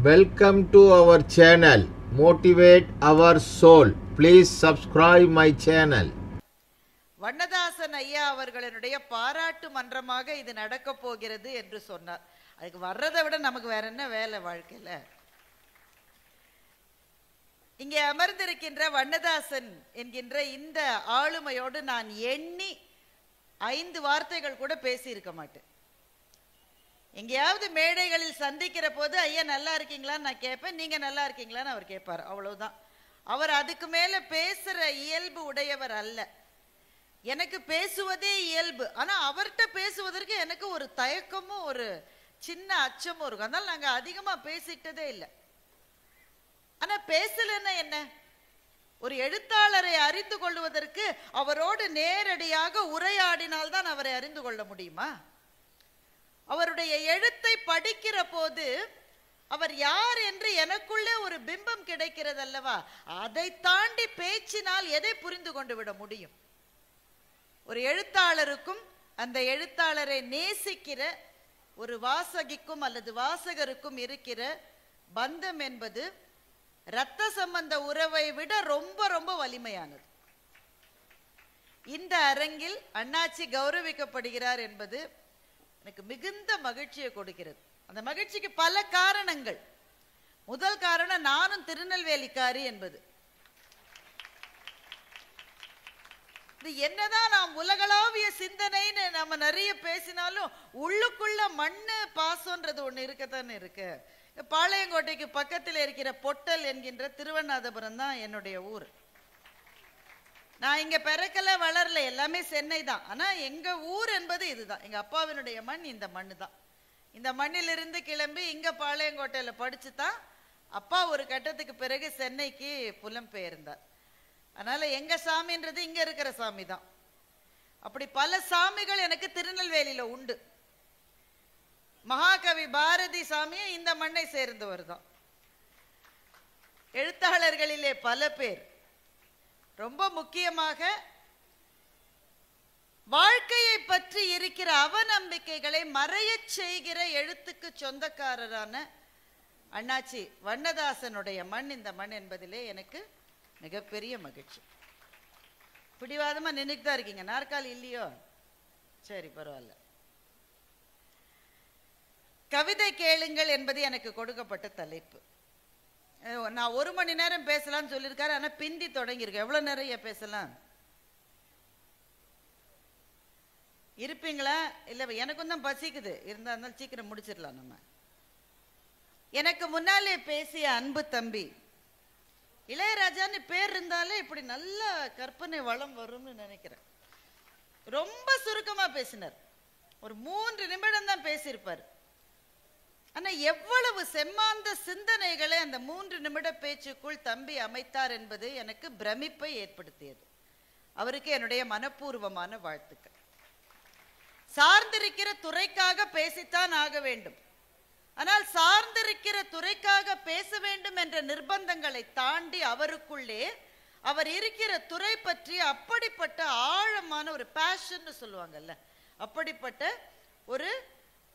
Welcome to our channel, Motivate Our Soul. Please subscribe my channel. Vannadasan ஐயா அவர்களுடைய பாராட்டு மன்றமாக இது நடக்க போகிறது என்று சொன்னார். அதுக்கு வர்றதை விட நமக்கு வேற என்ன வேலை வாழ்க்கையில? இங்கே அமர்ந்திருக்கின்ற வண்ணதாசன் என்கின்ற இந்த ஆளுமையோடு நான் எண்ணி 5 வார்த்தைகள் கூட பேசி இருக்க மாட்டேன். எங்கேயாவது மேடைகளில் சந்திக்கிற போது ஐயா நல்லா இருக்கீங்களான்னு நான் கேட்பேன், நீங்க நல்லா இருக்கீங்களான்னு அவர் கேட்பார். அவ்வளவுதான். அவர் அதுக்கு மேல பேசுற இயல்பு உடையவர் அல்ல. எனக்கு பேசுவதே இயல்பு. ஆனா அவர்கிட்ட பேசுவதற்கு எனக்கு ஒரு தயக்கமும் ஒரு சின்ன அச்சமும் இருக்கும். அதனால நாங்க அதிகமா பேசிட்டதே இல்லை. ஆனா பேசலன்னா என்ன? ஒரு எழுத்தாளரை அறிந்து கொள்வதற்கு அவரோடு நேரடியாக உரையாடினால்தான் அவரை அறிந்து கொள்ள முடியுமா? அவருடைய எழுத்தை படிக்கிற போது அவர் யார் என்று எனக்குள்ளே ஒரு பிம்பம் கிடைக்கிறது அல்லவா? அதை தாண்டி பேச்சினால் எதை புரிந்து கொண்டு விட முடியும்? ஒரு எழுத்தாளருக்கும் அந்த எழுத்தாளரை நேசிக்கிற ஒரு வாசகிக்கும் அல்லது வாசகருக்கும் இருக்கிற பந்தம் என்பது இரத்த சம்பந்த உறவை விட ரொம்ப ரொம்ப வலிமையானது. இந்த அரங்கில் அண்ணாச்சி கௌரவிக்கப்படுகிறார் என்பது எனக்கு மிகுந்த மகிழ்ச்சியை கொடுக்கிறது. அந்த மகிழ்ச்சிக்கு பல காரணங்கள். முதல் காரணம் நானும் திருநெல்வேலிக்காரி என்பது. என்னதான் நாம் உலகளாவிய சிந்தனைன்னு நம்ம நிறைய பேசினாலும் உள்ளுக்குள்ள மண்ணு பாசம்ன்றது ஒண்ணு இருக்கத்தானே இருக்கு. பாளையங்கோட்டைக்கு பக்கத்தில் இருக்கிற பொட்டல் என்கின்ற திருவண்ணாதபுரம் தான் என்னுடைய ஊர். நான் இங்க பிறக்கல வளரல, எல்லாமே சென்னை தான். ஆனா எங்க ஊர் என்பது இதுதான். எங்க அப்பாவினுடைய மண் இந்த மண்ணு தான். இந்த மண்ணிலிருந்து கிளம்பி இங்க பாளையங்கோட்டையில படிச்சுதான் அப்பா ஒரு கட்டத்துக்கு பிறகு சென்னைக்கு புலம்பெயர்ந்தார். அதனால எங்க சாமின்றது இங்க இருக்கிற சாமி தான். அப்படி பல சாமிகள் எனக்கு திருநெல்வேலியில உண்டு. மகாகவி பாரதி சாமியும் இந்த மண்ணை சேர்ந்தவர் தான். எழுத்தாளர்களிலே பல பேர். ரொம்ப முக்கியமாக வாழ்க்கையை பற்றி இருக்கிற அவநம்பிக்கைகளை மறையச் செய்கிற எழுத்துக்கு சொந்தக்காரரான அண்ணாச்சி வண்ணதாசனுடைய மண் இந்த மண் என்பதிலே எனக்கு மிகப்பெரிய மகிழ்ச்சி. பிடிவாதமா நின்னுக்கு தான் இருக்கீங்க. நாற்காலி இல்லையோ? சரி, பரவாயில்ல. கவிதை கேளுங்கள் என்பது எனக்கு கொடுக்கப்பட்ட தலைப்பு. நான் 1 மணி நேரம் பேசலாம்னு சொல்லியிருக்காரு. ஆனா பிந்தி தொடங்கியிருக்கேன். எவ்வளவு நேரம் பேசலாம் இருப்பீங்களா? இல்ல எனக்கும் தான் பசிக்குது. இருந்தாலும் சீக்கிரம் முடிச்சிடலாம். நம்ம எனக்கு முன்னாலே பேசிய அன்பு தம்பி இளையராஜான்னு பேர் இருந்தாலே இப்படி நல்ல கற்பனை வளம் வரும்னு நினைக்கிறேன். ரொம்ப சுருக்கமா பேசினார். ஒரு 3 நிமிடம் தான் பேசியிருப்பார். ஆனா எவ்வளவு செம்மாந்த சிந்தனைகளை அந்த 3 நிமிட பேச்சுக்குள் தம்பி அமைத்தார் என்பது எனக்கு பிரமிப்பை ஏற்படுத்தியது. அவருக்கு என்னுடைய மனப்பூர்வமான வாழ்த்துக்கள். சார்ந்திருக்கிற துறைக்காக பேசித்தான் ஆக வேண்டும். ஆனால் சார்ந்திருக்கிற துறைக்காக பேச வேண்டும் என்ற நிர்பந்தங்களை தாண்டி அவருக்குள்ளே அவர் இருக்கிற துறை பற்றி அப்படிப்பட்ட ஆழமான ஒரு பேஷன் சொல்லுவாங்கல்ல, அப்படிப்பட்ட ஒரு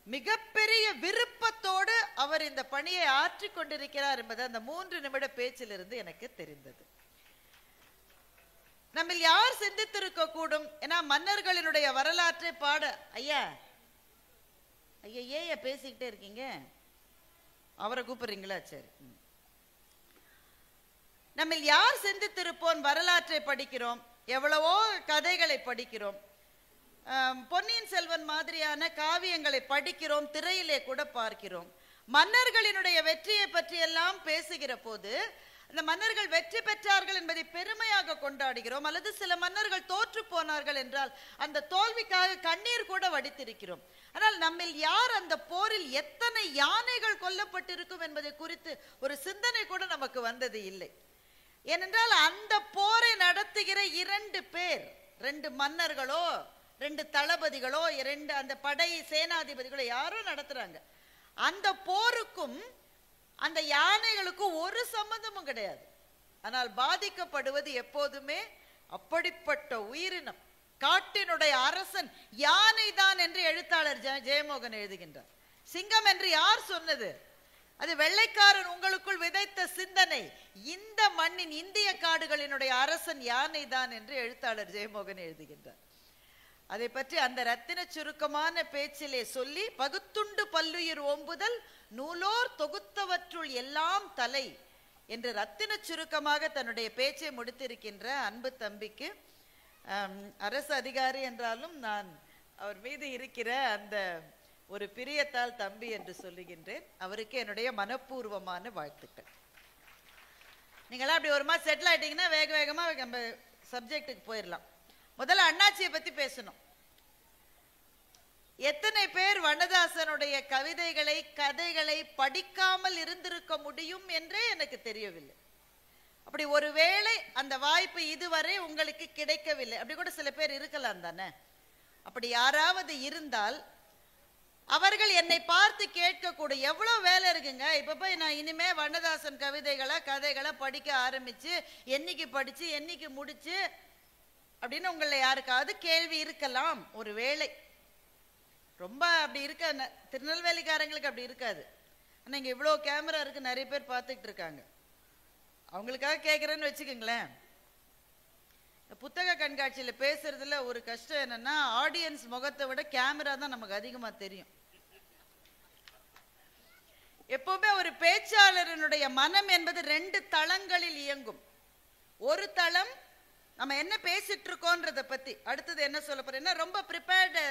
மிகப்பெரிய விருப்பத்தோடு அவர் இந்த பணியை ஆற்றி கொண்டிருக்கிறார் என்பது அந்த 3 நிமிட பேச்சிலிருந்து எனக்கு தெரிந்தது. நம்ம யார் சிந்தித்திருக்க கூடும்? ஏன்னா மன்னர்களினுடைய வரலாற்றை பாட ஐயா ஐயா பேசிக்கிட்டே இருக்கீங்க. அவரை கூப்பிடுறீங்களா? சரி. நம்ம யார் சிந்தித்திருப்போம்? வரலாற்றை படிக்கிறோம், எவ்வளவோ கதைகளை படிக்கிறோம், பொன்னியின் செல்வன் மாதிரியான காவியங்களை படிக்கிறோம், திரையிலே கூட பார்க்கிறோம். மன்னர்களினுடைய வெற்றியை பற்றி எல்லாம் பேசுகிற போது அந்த மன்னர்கள் வெற்றி பெற்றார்கள் என்பதை பெருமையாக கொண்டாடுகிறோம். அல்லது சில மன்னர்கள் தோற்று போனார்கள் என்றால் அந்த தோல்விக்காக கண்ணீர் கூட வடித்திருக்கிறோம். ஆனால் நம்மில் யார் அந்த போரில் எத்தனை யானைகள் கொல்லப்பட்டிருக்கும் என்பதை குறித்து ஒரு சிந்தனை கூட நமக்கு வந்தது இல்லை. ஏனென்றால் அந்த போரை நடத்துகிற 2 பேர், 2 மன்னர்களோ 2 தளபதிகளோ 2 அந்த படை சேனாதிபதிகளோ யாரோ நடத்துறாங்க. அந்த போருக்கும் அந்த யானைகளுக்கும் ஒரு சம்பந்தமும் கிடையாது. ஆனால் பாதிக்கப்படுவது எப்போதுமே அப்படிப்பட்ட உயிரினம். காட்டினுடைய அரசன் யானை தான் என்று எழுத்தாளர் ஜெயமோகன் எழுதுகின்றார். சிங்கம் என்று யார் சொன்னது? அது வெள்ளைக்காரன் உங்களுக்குள் விதைத்த சிந்தனை. இந்த மண்ணின் இந்திய காடுகளினுடைய அரசன் யானை தான் என்று எழுத்தாளர் ஜெயமோகன் எழுதுகின்றார். அதை பற்றி அந்த ரத்தின சுருக்கமான பேச்சிலே சொல்லி, பகுத்துண்டு பல்லுயிர் ஓம்புதல் நூலோர் தொகுத்தவற்றுள் எல்லாம் தலை என்று ரத்தின சுருக்கமாக தன்னுடைய பேச்சை முடித்திருக்கின்ற அன்பு தம்பிக்கு, அரசு அதிகாரி என்றாலும் நான் அவர் மீது இருக்கிற அந்த ஒரு பிரியத்தால் தம்பி என்று சொல்லுகின்றேன். அவருக்கு என்னுடைய மனப்பூர்வமான வாழ்த்துக்கள். நீங்களா அப்படி ஒரு மாதிரி செட்டில் ஆயிட்டீங்கன்னா வேக வேகமா நம்ம சப்ஜெக்டுக்கு போயிடலாம். முதல்ல அண்ணாச்சியை பத்தி பேசணும். எத்தனை பேர் வண்ணதாசனுடைய கவிதைகளை கதைகளை படிக்காமல் இருந்திருக்க முடியும் என்றே எனக்கு தெரியவில்லை. அப்படி ஒருவேளை அந்த வாய்ப்பு இதுவரை உங்களுக்கு கிடைக்கவில்லை, அப்படி கூட சில பேர் இருக்கலாம் தானே. அப்படி யாராவது இருந்தால் அவர்கள் என்னை பார்த்து கேட்கக்கூட, எவ்வளவு வேலை இருக்குங்க, இப்ப போய் நான் இனிமே வண்ணதாசன் கவிதைகளை கதைகளை படிக்க ஆரம்பிச்சு என்னைக்கு படிச்சு என்னைக்கு முடிச்சு அப்படின்னு உங்களை யாருக்காவது கேள்வி இருக்கலாம். ஒரு வேளை ரொம்ப அப்படி இருக்க, திருநெல்வேலிக்காரங்களுக்கு அப்படி இருக்காது. ஆனா இங்க இவ்வளவு கேமரா இருக்கு, நிறைய பேர் பார்த்துட்டு இருக்காங்க. அவங்களுக்காக கேட்கறேன்னு வச்சுக்கோங்களேன். புத்தக கண்காட்சியில பேசுறதுல ஒரு கஷ்டம் என்னன்னா, ஆடியன்ஸ் முகத்தை விட கேமரா தான் நமக்கு அதிகமா தெரியும். எப்பவுமே ஒரு பேச்சாளரினுடைய மனம் என்பது 2 தளங்களில் இயங்கும். ஒரு தளம் நம்ம என்ன பேசிட்டு இருக்கோன்றத பத்தி, அடுத்தது என்ன சொல்ல போறேன்னா ரொம்ப ப்ரிப்பேர்டு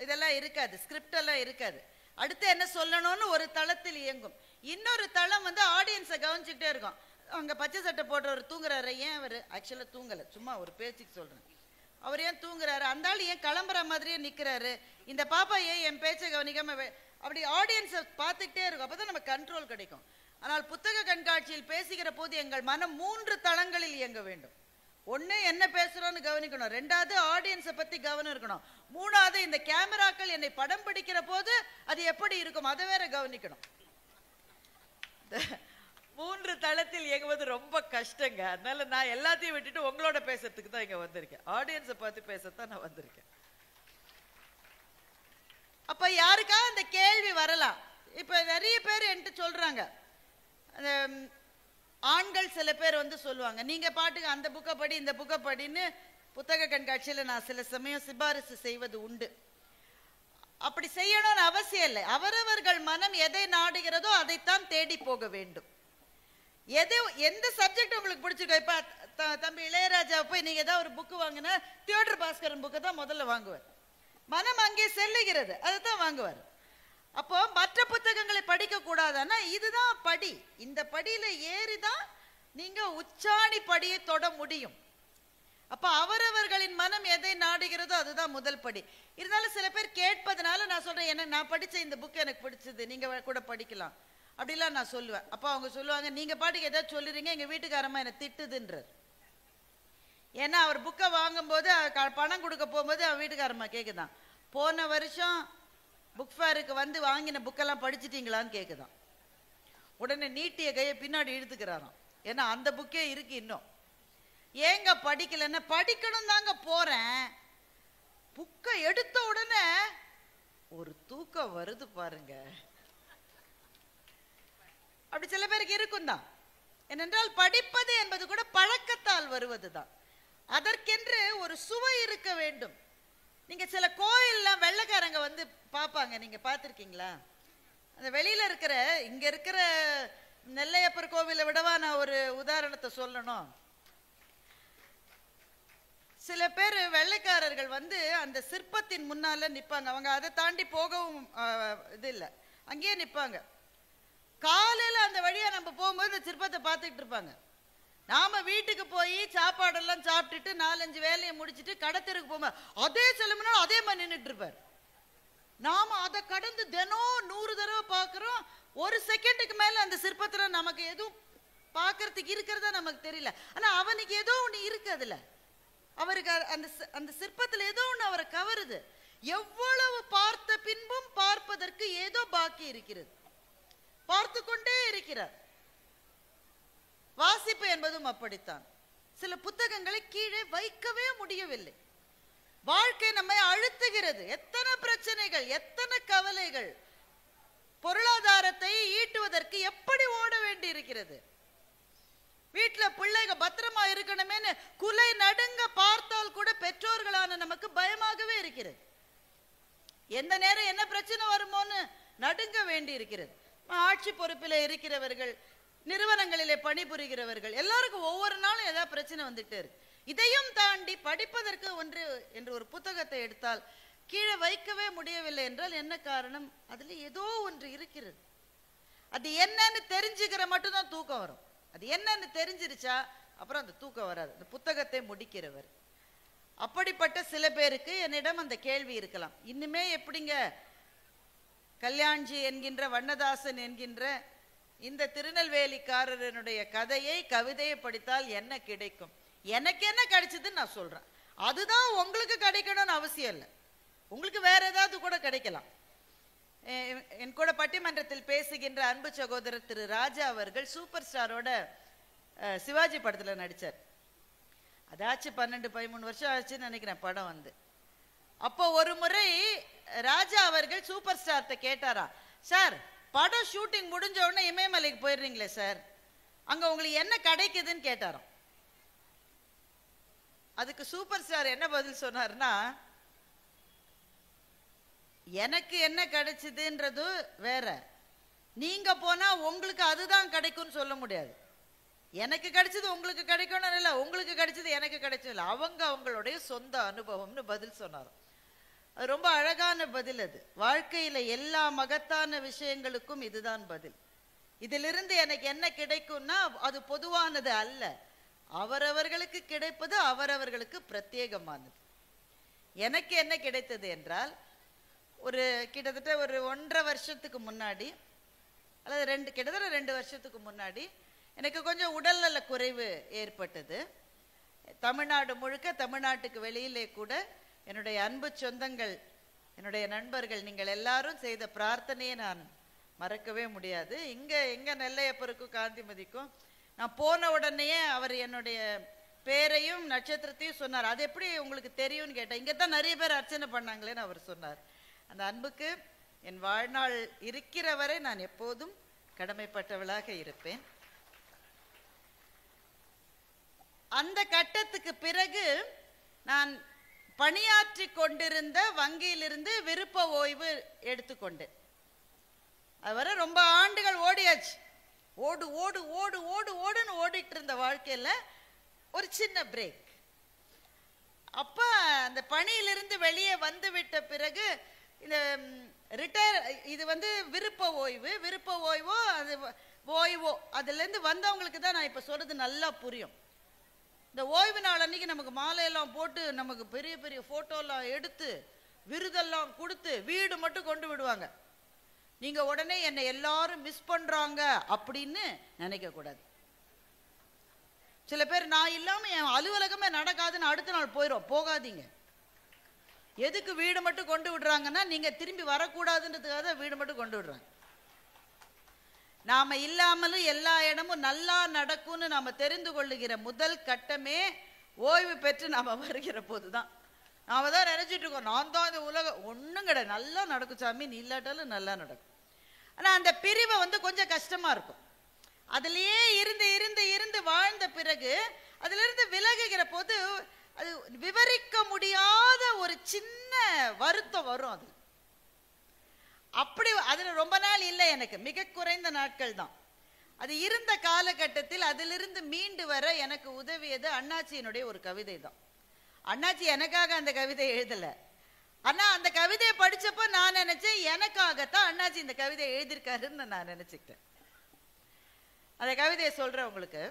இதெல்லாம் இருக்காது, ஸ்கிரிப்ட் எல்லாம் இருக்காது. அடுத்து என்ன சொல்லணும்னு ஒரு தளத்தில் இயங்கும். இன்னொரு தளம் வந்து ஆடியன்ஸை கவனிச்சுக்கிட்டே இருக்கும். அங்க பச்சை சட்டை போடுறவர் தூங்குறாரு, ஏன் அவர் ஆக்சுவலா தூங்கல, சும்மா ஒரு பேச்சுக்கு சொல்றேன், அவர் ஏன் தூங்குறாரு, அந்த ஆள் ஏன் கிளம்புற மாதிரியே நிக்கிறாரு, இந்த பாப்பா ஏன் என் பேச்சை கவனிக்காம, அப்படி ஆடியன்ஸை பார்த்துக்கிட்டே இருக்கும். அப்பதான் நம்ம கண்ட்ரோல் கிடைக்கும். ஆனால் புத்தக கண்காட்சியில் பேசுகிற போது எங்கள் மனம் 3 தளங்களில் இயங்க வேண்டும். ஒண்ணு என்ன பேசுறோம்னு கவனிக்கணும், 2வது ஆடியன்ஸை பத்தி கவனம் இருக்கணும், 3வது இந்த கேமராக்கள் என்னை படம் பிடிக்கிற போது அது எப்படி இருக்கும் அதை வேற கவனிக்கணும். 3 தளத்தில் இயங்குவது ரொம்ப கஷ்டங்க. அதனால நான் எல்லாத்தையும் விட்டுட்டு உங்களோட பேசுறதுக்கு தான் இங்க வந்திருக்கேன், ஆடியன்ஸை பார்த்து பேசத்தான் நான் வந்திருக்கேன். அப்ப யாருக்கா அந்த கேள்வி வரலாம். இப்ப நிறைய பேர் என்கிட்ட சொல்றாங்க, ஆண்கள் சில பேர் வந்து சொல்லுவாங்க, நீங்க பாட்டுக்கு அந்த புக்கை படி இந்த புக்கை படின்னு புத்தக கண்காட்சியில நான் சில சமயம் சிபாரிசு செய்வது உண்டு. அப்படி செய்யணும்னு அவசியம் இல்லை. அவரவர்கள் மனம் எதை நாடுகிறதோ அதைத்தான் தேடி போக வேண்டும். எந்த சப்ஜெக்ட் உங்களுக்கு பிடிச்சிருக்கோ, இப்ப தம்பி இளையராஜா போய் நீங்க ஏதாவது ஒரு புக்கு வாங்கினா தியோடர் பாஸ்கரன் புக்கை தான் முதல்ல வாங்குவார். மனம் அங்கே செல்லுகிறது, அதுதான் வாங்குவார். அப்போ மற்ற புத்தகங்களை படிக்க கூடாதுன்னா இதுதான் படி, இந்த படியில ஏறிதான் நீங்க உச்சாணி படியை தொட முடியும். அப்ப அவரவர்களின் மனம் எதை நாடுகிறதோ அதுதான் முதல் படி. இருந்தாலும் சில பேர் கேட்பதனால நான் சொல்றேன், நான் படிச்ச இந்த புக் எனக்கு பிடிச்சது, நீங்க கூட படிக்கலாம் அப்படிலாம் நான் சொல்லுவேன். அப்ப அவங்க சொல்லுவாங்க, நீங்க பாட்டுக்கு ஏதாவது சொல்லுறீங்க, எங்க வீட்டுக்காரமா என்ன திட்டுதுன்றார். ஏன்னா அவர் புக்கை வாங்கும் போது பணம் கொடுக்க போகும்போது அவன் வீட்டுக்காரமா கேக்குதான், போன வருஷம் புக் ஃபேருக்கு வந்து வாங்கின புக்கெல்லாம் படிச்சிட்டீங்களான்னு கேக்குதான். உடனே நீட்டிய கையை பின்னாடி இழுத்துக்கிறாராம், ஏன்னா அந்த புக்கே இருக்கு இன்னும். ஏங்க படிக்கலன்னா, படிக்கணும் தாங்க போறேன், புக்கை எடுத்த உடனே ஒரு தூக்கம் வருது பாருங்க. அப்படி சில பேருக்கு இருக்கும் தான். ஏனென்றால் படிப்பது என்பது கூட பழக்கத்தால் வருவதுதான். அதற்கென்று ஒரு சுவை இருக்க வேண்டும். நீங்க சில கோயில்லாம் வெள்ளைக்காரங்க வந்து பார்ப்பாங்க, நீங்க பார்த்திருக்கீங்களா? அந்த வெளியில இருக்கிற, இங்க இருக்கிற நெல்லையப்பர் கோவிலை விடவா நான் ஒரு உதாரணத்தை சொல்லணும். சில பேர் வெள்ளைக்காரர்கள் வந்து அந்த சிற்பத்தின் முன்னால நிப்பாங்க, அவங்க அதை தாண்டி போகவும் இது இல்லை, அங்கேயே நிப்பாங்க. காலையில அந்த வழியா நம்ம போகும்போது இந்த சிற்பத்தை பார்த்துக்கிட்டு இருப்பாங்க. நாம வீட்டுக்கு போய் சாப்பாடெல்லாம் சாப்பிட்டுட்டு 4-5 வேலையை முடிச்சுட்டு கடத்தருக்கு போகும்போது அதே செல்லுமனா அதே மாதிரி நின்றுட்டு இருப்பார். நாம அதை கடந்து தினம் 100 தடவை பார்க்கிறோம். ஒரு செகண்டுக்கு மேல அந்த சிற்பத்துல நமக்கு எதுவும் பார்க்கறதுக்கு இருக்கிறதா நமக்கு தெரியல. ஆனா அவனுக்கு ஏதோ ஒண்ணு இருக்கு, அதுல அவருக்கு அந்த சிற்பத்துல ஏதோ ஒண்ணு அவரை கவருது. எவ்வளவு பார்த்த பின்பும் பார்ப்பதற்கு ஏதோ பாக்கி இருக்கிறது, பார்த்து கொண்டே இருக்கிறார். வாசிப்பு என்பதும் அப்படித்தான். சில புத்தகங்களை கீழே வைக்கவே முடியவில்லை. வாழ்க்கை நம்மை அழுத்துகிறது. எத்தனை பிரச்சனைகள், எத்தனை கவலைகள். பொருளாதாரத்தை ஈட்டுவதற்கு எப்படி ஓட வேண்டி இருக்கிறது. வீட்டுல பிள்ளைங்க பத்திரமா இருக்கணுமேனு குலை நடுங்க பார்த்தால் கூட பெற்றோர்களான நமக்கு பயமாகவே இருக்கிறது. எந்த நேரம் என்ன பிரச்சனை வருமோன்னு நடுங்க வேண்டி இருக்கிறது. ஆட்சி பொறுப்பில் இருக்கிறவர்கள், நிறுவனங்களிலே பணிபுரிகிறவர்கள் எல்லாருக்கும் ஒவ்வொரு நாளும் ஏதாவது பிரச்சனை வந்துட்டே இருக்கு. இதையும் தாண்டி படிப்பதற்கு ஒன்று என்று ஒரு புத்தகத்தை எடுத்தால் கீழே வைக்கவே முடியவில்லை என்றால் என்ன காரணம்? அதுல ஏதோ ஒன்று இருக்கிறது. அது என்னன்னு தெரிஞ்சுக்கிற மட்டும்தான் தூக்கம் வரும். அது என்னன்னு தெரிஞ்சிருச்சா அப்புறம் அந்த தூக்கம் வராது. அந்த புத்தகத்தை முடிக்கிறவர். அப்படிப்பட்ட சில பேருக்கு என்னிடம் அந்த கேள்வி இருக்கலாம். இன்னுமே எப்படிங்க கல்யாண்ஜி என்கின்ற வண்ணதாசன் என்கின்ற இந்த திருநெல்வேலிக்காரனுடைய கதையை கவிதையை படித்தால் என்ன கிடைக்கும்? எனக்கு என்ன கிடைச்சதுன்னு நான் சொல்றேன். அதுதான் உங்களுக்கு கிடைக்கணும்னு அவசியம் இல்லை. உங்களுக்கு வேற ஏதாவது கூட கிடைக்கலாம். என் கூட பட்டிமன்றத்தில் பேசுகின்ற அன்பு சகோதரர் திரு ராஜா அவர்கள் சூப்பர் ஸ்டாரோட சிவாஜி படத்துல நடிச்சார். அதாச்சு 12-13 வருஷம் ஆச்சுன்னு நினைக்கிறேன் படம் வந்து. அப்போ ஒரு முறை ராஜா அவர்கள் சூப்பர் ஸ்டார்ட்ட கேட்டாரா, சார் படம் ஷூட்டிங் முடிஞ்ச உடனே இமயமலைக்கு போயிடுறீங்களே சார், அங்க உங்களுக்கு என்ன கிடைக்குதுன்னு கேட்டாராம். அதுக்கு சூப்பர் ஸ்டார் என்ன பதில் சொன்னார்னா, எனக்கு என்ன கிடைச்சதுன்றது வேற, நீங்க போனா உங்களுக்கு அதுதான் கிடைக்கும்னு சொல்ல முடியாது. எனக்கு கிடைச்சது உங்களுக்கு கிடைக்கணும் இல்லை, உங்களுக்கு கிடைச்சது எனக்கு கிடைச்சது இல்லை, அவங்களுடைய சொந்த அனுபவம்னு பதில் சொன்னார். அது ரொம்ப அழகான பதில். அது வாழ்க்கையில எல்லா மகத்தான விஷயங்களுக்கும் இதுதான் பதில். இதிலிருந்து எனக்கு என்ன கிடைக்கும்னா அது பொதுவானது அல்ல, அவரவர்களுக்கு கிடைப்பது அவரவர்களுக்கு பிரத்யேகமானது. எனக்கு என்ன கிடைத்தது என்றால், ஒரு கிட்டத்தட்ட ஒரு 1.5 வருஷத்துக்கு முன்னாடி அல்லது கிட்டத்தட்ட 2 வருஷத்துக்கு முன்னாடி எனக்கு கொஞ்சம் உடல்நல குறைவு ஏற்பட்டது. தமிழ்நாடு முழுக்க, தமிழ்நாட்டுக்கு வெளியிலே கூட என்னுடைய அன்பு சொந்தங்கள், என்னுடைய நண்பர்கள், நீங்கள் எல்லாரும் செய்த பிரார்த்தனையை நான் மறக்கவே முடியாது. எங்க நெல்லையப்பருக்கும் காந்திமதிக்கும் நான் போன உடனேயே அவர் என்னுடைய பேரையும் நட்சத்திரத்தையும் சொன்னார். அது எப்படி உங்களுக்கு தெரியும்னு கேட்டேன். இங்கே தான் நிறைய பேர் அர்ச்சனை பண்ணாங்களேன்னு அவர் சொன்னார். அந்த அன்புக்கு என் வாழ்நாள் இருக்கிற வரை நான் எப்போதும் கடமைப்பட்டவளாக இருப்பேன். அந்த கட்டத்துக்கு பிறகு நான் பணியாற்றி கொண்டிருந்த வங்கியிலிருந்து விருப்ப ஓய்வு எடுத்துக்கொண்டேன். அதுவரை ரொம்ப ஆண்டுகள் ஓடியாச்சு. ஓடு ஓடு ஓடு ஓடு ஓடுன்னு ஓடிட்டு இருந்த வாழ்க்கையில ஒரு சின்ன பிரேக். அப்ப அந்த பணியிலிருந்து வெளியே வந்து விட்ட பிறகு இந்த ரிட்டையர், இது வந்து விருப்ப ஓய்வோ அது ஓய்வோ, அதுல இருந்து வந்தவங்களுக்கு தான் நான் இப்ப சொல்றது நல்லா புரியும். இந்த ஓய்வு நாள் அன்னைக்கு நமக்கு மாலையெல்லாம் போட்டு நமக்கு பெரிய பெரிய போட்டோலாம் எடுத்து விருதெல்லாம் கொடுத்து வீடு மட்டும் கொண்டு விடுவாங்க. நீங்க உடனே என்னை எல்லாரும் மிஸ் பண்றாங்க அப்படின்னு நினைக்க கூடாது. சில பேர் நான் இல்லாம என் அலுவலகமே நடக்காதுன்னு அடுத்த நாள் போகாதீங்க. எதுக்கு வீடு மட்டும் கொண்டு விடுறாங்கன்னா, நீங்க திரும்பி வரக்கூடாதுன்றதுக்காக தான் வீடு மட்டும் கொண்டு விடுறாங்க. நாம இல்லாமலும் எல்லா இடமும் நல்லா நடக்கும்னு நாம தெரிந்து கொள்ளுகிற முதல் கட்டமே ஓய்வு பெற்று நாம வருகிற போதுதான். நாம தான் நினைச்சிட்டு இருக்கோம், நான் தான் இந்த உலகம், ஒண்ணும் கிடையாது, நல்லா நடக்கும் சாமி, நீ இல்லாட்டாலும் நல்லா நடக்கும். ஆனா அந்த பிரிவை வந்து கொஞ்சம் கஷ்டமா இருக்கும். அதுலயே இருந்து இருந்து இருந்து வாழ்ந்த பிறகு அதுல இருந்து விலகுகிற போது அது விவரிக்க முடியாத ஒரு சின்ன வருத்தம் வரும். அது அப்படி அதுல ரொம்ப நாள் இல்லை, எனக்கு மிக குறைந்த நாட்கள் தான். அது இருந்த காலகட்டத்தில் அதிலிருந்து மீண்டு வர எனக்கு உதவியது அண்ணாச்சியினுடைய ஒரு கவிதை தான். அண்ணாச்சி எனக்காக அந்த கவிதை எழுதல, ஆனா அந்த கவிதையை படிச்சப்ப நான் நினைச்சேன் எனக்காகத்தான் அண்ணாச்சி இந்த கவிதை எழுதியிருக்காருன்னு நான் நினைச்சுக்கிட்டேன். அந்த கவிதையை சொல்றேன் உங்களுக்கு.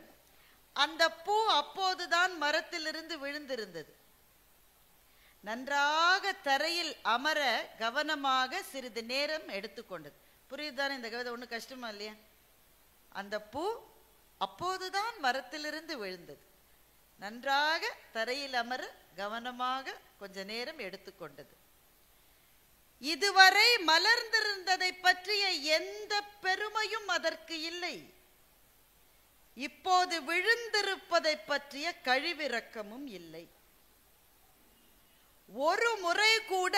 அந்த பூ அப்போதுதான் மரத்திலிருந்து விழுந்திருந்தது, நன்றாக தரையில் அமர கவனமாக சிறிது நேரம் எடுத்துக்கொண்டது. புரியுதுதானே இந்த கவிதை? ஒன்றும் கஷ்டமா இல்லையா? அந்த பூ அப்போதுதான் மரத்திலிருந்து விழுந்தது, நன்றாக தரையில் அமர கவனமாக கொஞ்ச நேரம் எடுத்துக்கொண்டது. இதுவரை மலர்ந்திருந்ததை பற்றிய எந்த பெருமையும் அதற்கு இல்லை, இப்போது விழுந்திருப்பதை பற்றிய கழிவிறக்கமும் இல்லை. ஒரு முறை கூட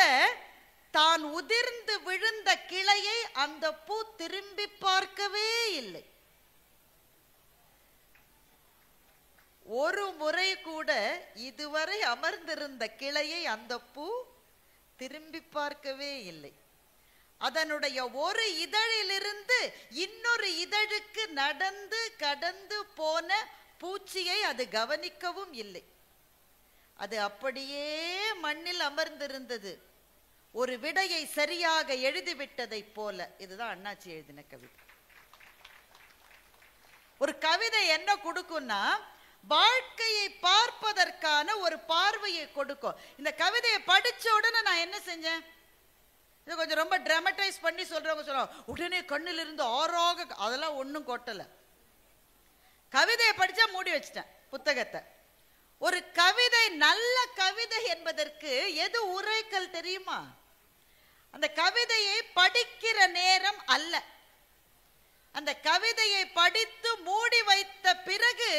தான் உதிர்ந்து விழுந்த கிளையை அந்த பூ திரும்பி பார்க்கவே இல்லை. ஒரு முறை கூட இதுவரை அமர்ந்திருந்த கிளையை அந்த பூ திரும்பி பார்க்கவே இல்லை. அதனுடைய ஒரு இதழிலிருந்து இன்னொரு இதழுக்கு நடந்து கடந்து போன பூச்சியை அது கவனிக்கவும் இல்லை. அது அப்படியே மண்ணில் அமர்ந்திருந்தது, ஒரு விடையை சரியாக எழுதிவிட்டதை போல. இதுதான் அண்ணாச்சி எழுதின கவிதை. ஒரு கவிதை என்ன கொடுக்கும்னா, வாழ்க்கையை பார்ப்பதற்கான ஒரு பார்வையை கொடுக்கும். இந்த கவிதையை படிச்ச உடனே நான் என்ன செஞ்சேன், இதை கொஞ்சம் ரொம்ப டிராமடைஸ் பண்ணி சொல்றவங்க சொல்லுவாங்க, உடனே கண்ணில் இருந்து ஆறாக, அதெல்லாம் ஒன்றும் கொட்டலை. கவிதையை படிச்சா மூடி வச்சிட்டேன் புத்தகத்தை. ஒரு கவிதை நல்ல கவிதை என்பதற்கு எது உரைக்கல் தெரியுமா? அந்த கவிதையை படிக்கிற நேரம் அல்ல, அந்த கவிதையை படித்து மூடி வைத்த பிறகு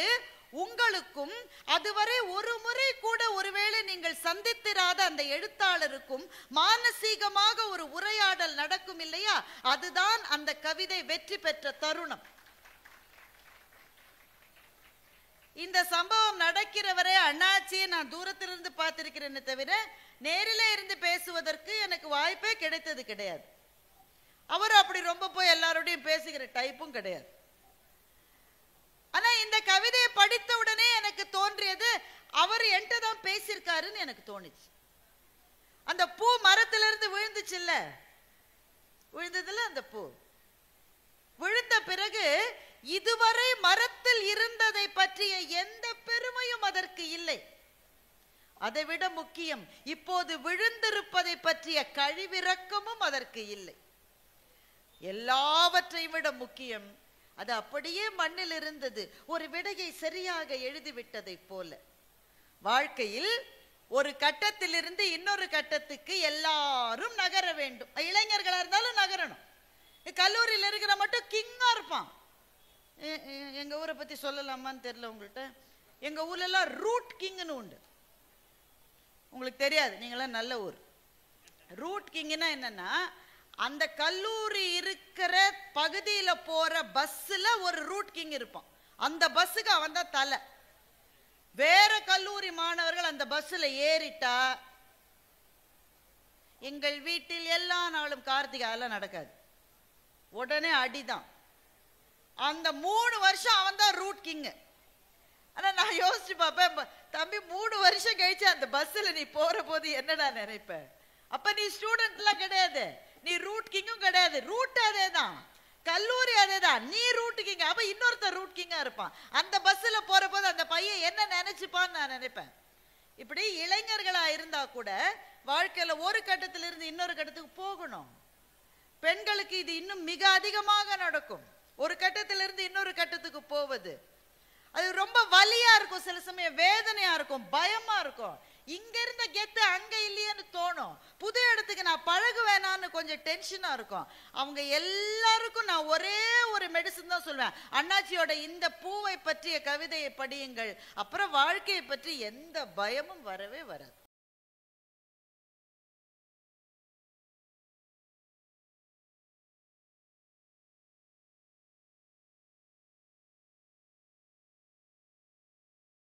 உங்களுக்கும் அதுவரை ஒரு முறை கூட ஒருவேளை நீங்கள் சந்தித்திராத அந்த எழுத்தாளருக்கும் மானசீகமாக ஒரு உரையாடல் நடக்கும் இல்லையா? அதுதான் அந்த கவிதை வெற்றி பெற்ற தருணம். இந்த சம்பவம் நடக்கிறவரை அண்ணாச்சியை நான் தூரத்திலிருந்து பார்த்திருக்கிறேன்னு தவிர நேரிலே இருந்து பேசுவதற்கு எனக்கு வாய்ப்பே கிடைத்தது கிடையாது. அவர் அப்படி ரொம்ப போய் எல்லாரோடையும் பேசுகிற டைப்பும் கிடையாது. ஆனா இந்த கவிதையை படித்த உடனே எனக்கு தோன்றியது, அவர் என்கிட்ட தான் பேசியிருக்காருன்னு எனக்கு தோணுச்சு. அந்த பூ மரத்திலிருந்து விழுந்துச்சு இல்ல, விழுந்ததுல அந்த பூ விழுந்த பிறகு இதுவரை மரத்தில் இருந்ததை பற்றிய எந்த பெருமையும் அதற்கு இல்லை. அதைவிட முக்கியம், இப்போது விழுந்திருப்பதை பற்றிய கழிவிறக்கமும் அதற்கு இல்லை. எல்லாவற்றையும் விட முக்கியம், அது அப்படியே மண்ணில் இருந்தது, ஒரு விடையை சரியாக எழுதிவிட்டதை போல. வாழ்க்கையில் ஒரு கட்டத்திலிருந்து இன்னொரு கட்டத்துக்கு எல்லாரும் நகர வேண்டும். இளைஞர்களா இருந்தாலும் நகரணும். கல்லூரியில் இருக்கிற மட்டும் கிங்கா இருப்பான். எங்க ஊரை பத்தி சொல்லலாமான்னு தெரியல உங்கள்கிட்ட. எங்க ஊர்ல எல்லாம் ரூட் கிங்னு உண்டு, உங்களுக்கு தெரியாது, நீங்களாம் நல்ல ஊர். ரூட் கிங்னா என்னன்னா, அந்த கல்லூரி இருக்கிற பகுதியில போற பஸ்ல ஒரு ரூட் கிங் இருப்பான். அந்த பஸ்ஸுக்கு அவன் தான் தலை. வேற கல்லூரி மாணவர்கள் அந்த பஸ்ல ஏறிட்டா, எங்கள் வீட்டில் எல்லா நாளும் கார்த்திகை அதெல்லாம் நடக்காது, உடனே அடிதான். அந்த 3 வருஷம் அவன் தான் ரூட் கிங். ஆனா நான் யோசிச்சு பார்ப்பேன், தம்பி 3 வருஷம் கழிச்சு அந்த பஸ்ல நீ போற போது என்னடா நினைப்ப? அப்ப நீ ஸ்டூடெண்ட் எல்லாம் கிடையாது, நீ ரூட் கிங்கும் கிடையாது. ரூட் அதே தான், கல்லூரி அதே தான், நீ ரூட் கிங். அப்ப இன்னொருத்தர் ரூட் கிங்கா இருப்பான். அந்த பஸ்ல போற போது அந்த பையன் என்ன நினைச்சுப்பான்னு நான் நினைப்பேன். இப்படி இளைஞர்களா இருந்தா கூட வாழ்க்கையில ஒரு கட்டத்திலிருந்து இன்னொரு கட்டத்துக்கு போகணும். பெண்களுக்கு இது இன்னும் மிக அதிகமாக நடக்கும். ஒரு கட்டத்திலிருந்து இன்னொரு கட்டத்துக்கு போவது அது ரொம்ப வலியா இருக்கும், சில சமயம் வேதனையா இருக்கும், பயமா இருக்கும். இங்க இருந்த கெத்து அங்க இல்லையேன்னு தோணும். புது இடத்துக்கு நான் பழகுவேனான்னு கொஞ்சம் டென்ஷனா இருக்கும். அவங்க எல்லாருக்கும் நான் ஒரே ஒரு மெடிசன் தான் சொல்வேன், அண்ணாச்சியோட இந்த பூவை பற்றிய கவிதையை படியுங்கள், அப்புறம் வாழ்க்கையை பற்றி எந்த பயமும் வரவே வராது.